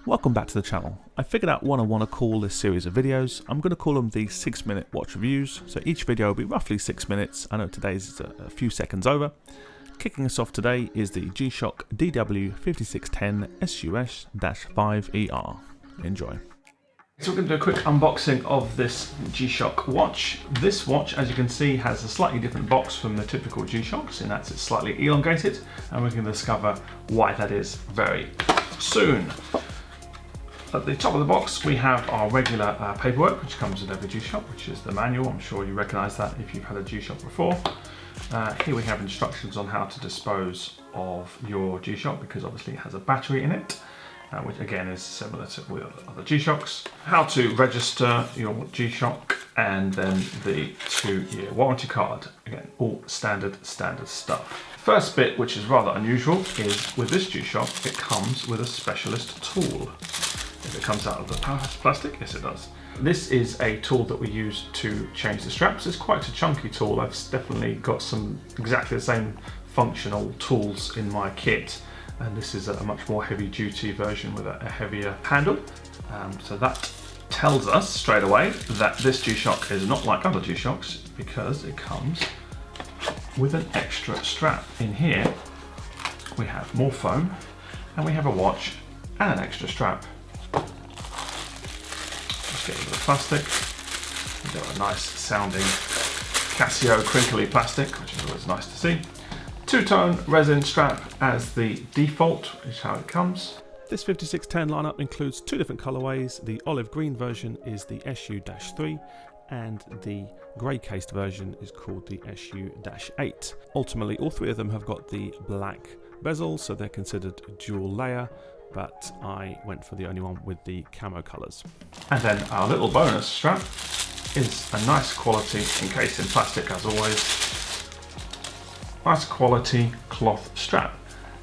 Welcome back to the channel. I figured out what I want to call this series of videos. I'm going to call them the 6-minute watch reviews. So each video will be roughly 6 minutes. I know today's is a few seconds over. Kicking us off today is the Shock DW-5610SUS-5ER. Enjoy. So we're going to do a quick unboxing of this G-Shock watch. This watch, as you can see, has a slightly different box from the typical G-Shocks, in that it's slightly elongated, and we're going to discover why that is very soon. At the top of the box we have our regular paperwork, which comes with every G-Shock, which is the manual. I'm sure you recognise that if you've had a G-Shock before. Here we have instructions on how to dispose of your G-Shock, because obviously it has a battery in it, which again is similar to with other G-Shocks. How to register your G-Shock, and then the 2-year warranty card. Again, all standard stuff. First bit, which is rather unusual, is with this G-Shock it comes with a specialist tool. If it comes out of the plastic, yes it does. This is a tool that we use to change the straps. It's quite a chunky tool. I've definitely got some exactly the same functional tools in my kit, and this is a much more heavy duty version with a heavier handle. So that tells us straight away that this G-Shock is not like other G-Shocks, because it comes with an extra strap. In here we have more foam, and we have a watch and an extra strap. Get rid of the plastic. We've got a nice sounding Casio crinkly plastic, which is always nice to see. Two-tone resin strap as the default is how it comes. This 5610 lineup includes two different colorways. The olive green version is the SU-3, and the grey cased version is called the SU-8. Ultimately, all three of them have got the black bezel, so they're considered dual layer, but I went for the only one with the camo colours. And then our little bonus strap is a nice quality, encased in plastic as always, nice quality cloth strap.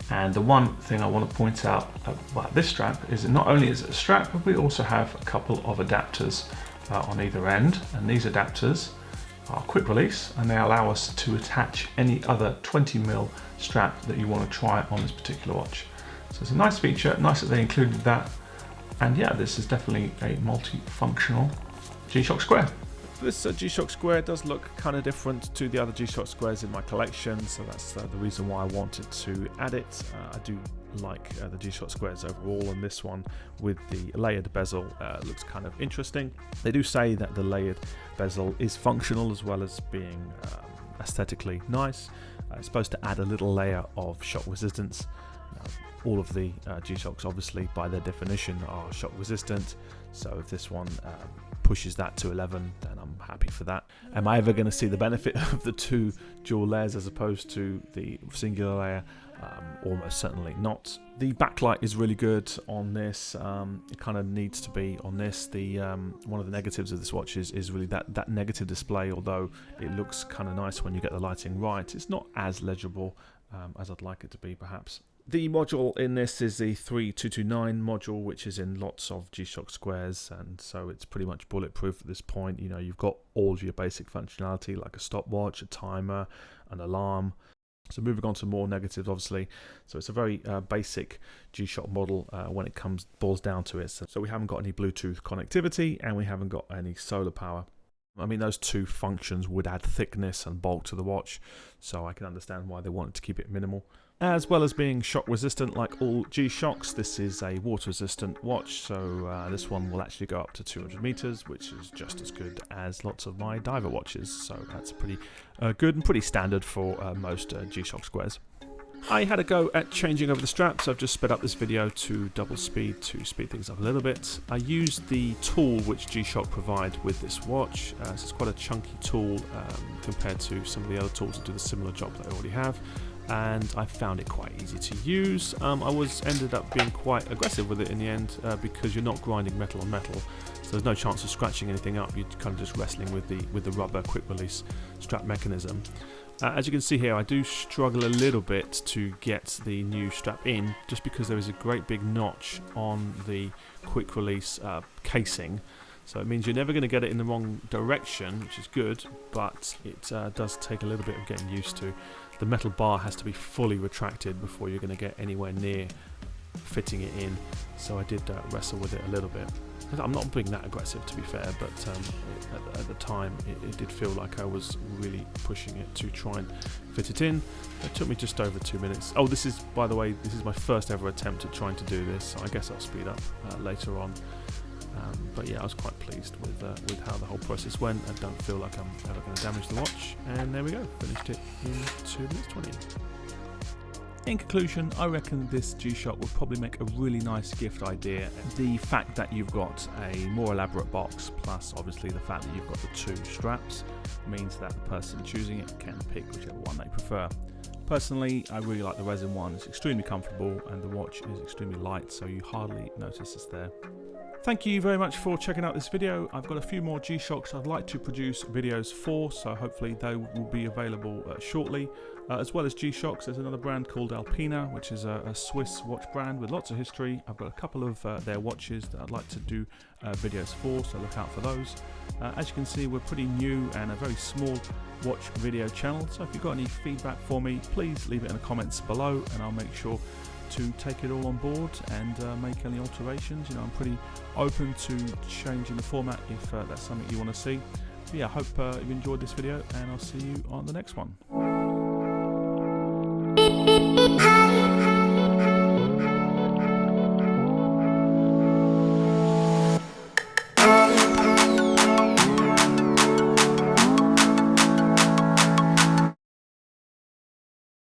And the one thing I want to point out about this strap is that not only is it a strap, but we also have a couple of adapters on either end, and these adapters are quick release, and they allow us to attach any other 20mm strap that you want to try on this particular watch. So it's a nice feature, nice that they included that, and yeah, this is definitely a multi-functional G-Shock Square. This G-Shock Square does look kind of different to the other G-Shock Squares in my collection, so that's the reason why I wanted to add it. I do like the G-Shock Squares overall, and this one with the layered bezel looks kind of interesting. They do say that the layered bezel is functional as well as being aesthetically nice. It's supposed to add a little layer of shock resistance. All of the G-Shocks obviously by their definition are shock resistant, so if this one pushes that to 11, then I'm happy for that. Am I ever going to see the benefit of the two dual layers as opposed to the singular layer? Almost certainly not. The backlight is really good on this. It kind of needs to be on this. The one of the negatives of this watch is really that negative display, although it looks kind of nice when you get the lighting right. It's not as legible as I'd like it to be perhaps. The module in this is the 3229 module, which is in lots of G-Shock Squares, and so it's pretty much bulletproof at this point. You know, you've got all of your basic functionality like a stopwatch, a timer, an alarm. So moving on to more negatives, obviously. So it's a very basic G-Shock model when it boils down to it. So we haven't got any Bluetooth connectivity, and we haven't got any solar power. I mean, those two functions would add thickness and bulk to the watch, so I can understand why they wanted to keep it minimal. As well as being shock resistant like all G-Shocks, this is a water resistant watch, so this one will actually go up to 200 meters, which is just as good as lots of my diver watches, so that's pretty good and pretty standard for most G-Shock Squares. I had a go at changing over the straps. I've just sped up this video to double speed to speed things up a little bit. I used the tool which G-Shock provide with this watch. So it's quite a chunky tool compared to some of the other tools that do the similar job that I already have, and I found it quite easy to use. I ended up being quite aggressive with it in the end because you're not grinding metal on metal, so there's no chance of scratching anything up. You're kind of just wrestling with the rubber quick release strap mechanism. As you can see here, I do struggle a little bit to get the new strap in, just because there is a great big notch on the quick release casing. So it means you're never going to get it in the wrong direction, which is good, but it does take a little bit of getting used to. The metal bar has to be fully retracted before you're going to get anywhere near fitting it in, so I did wrestle with it a little bit. I'm not being that aggressive, to be fair, but at the time it did feel like I was really pushing it to try and fit it in. It took me just over 2 minutes. Oh, this is, by the way, this is my first ever attempt at trying to do this, so I guess I'll speed up later on. But yeah, I was quite pleased with how the whole process went. I don't feel like I'm ever going to damage the watch, and there we go, finished it in 2 minutes 20. In conclusion, I reckon this G-Shock would probably make a really nice gift idea. The fact that you've got a more elaborate box, plus obviously the fact that you've got the 2 straps, means that the person choosing it can pick whichever one they prefer. Personally, I really like the resin one. It's extremely comfortable and the watch is extremely light, so you hardly notice it's there. Thank you very much for checking out this video. I've got a few more G-Shocks I'd like to produce videos for, so hopefully they will be available shortly. As well as G-Shocks, there's another brand called Alpina, which is a Swiss watch brand with lots of history. I've got a couple of their watches that I'd like to do videos for, so look out for those. As you can see, we're pretty new and a very small watch video channel, so if you've got any feedback for me, please leave it in the comments below and I'll make sure to take it all on board and make any alterations. You know, I'm pretty open to changing the format if that's something you want to see. But yeah, I hope you enjoyed this video and I'll see you on the next one.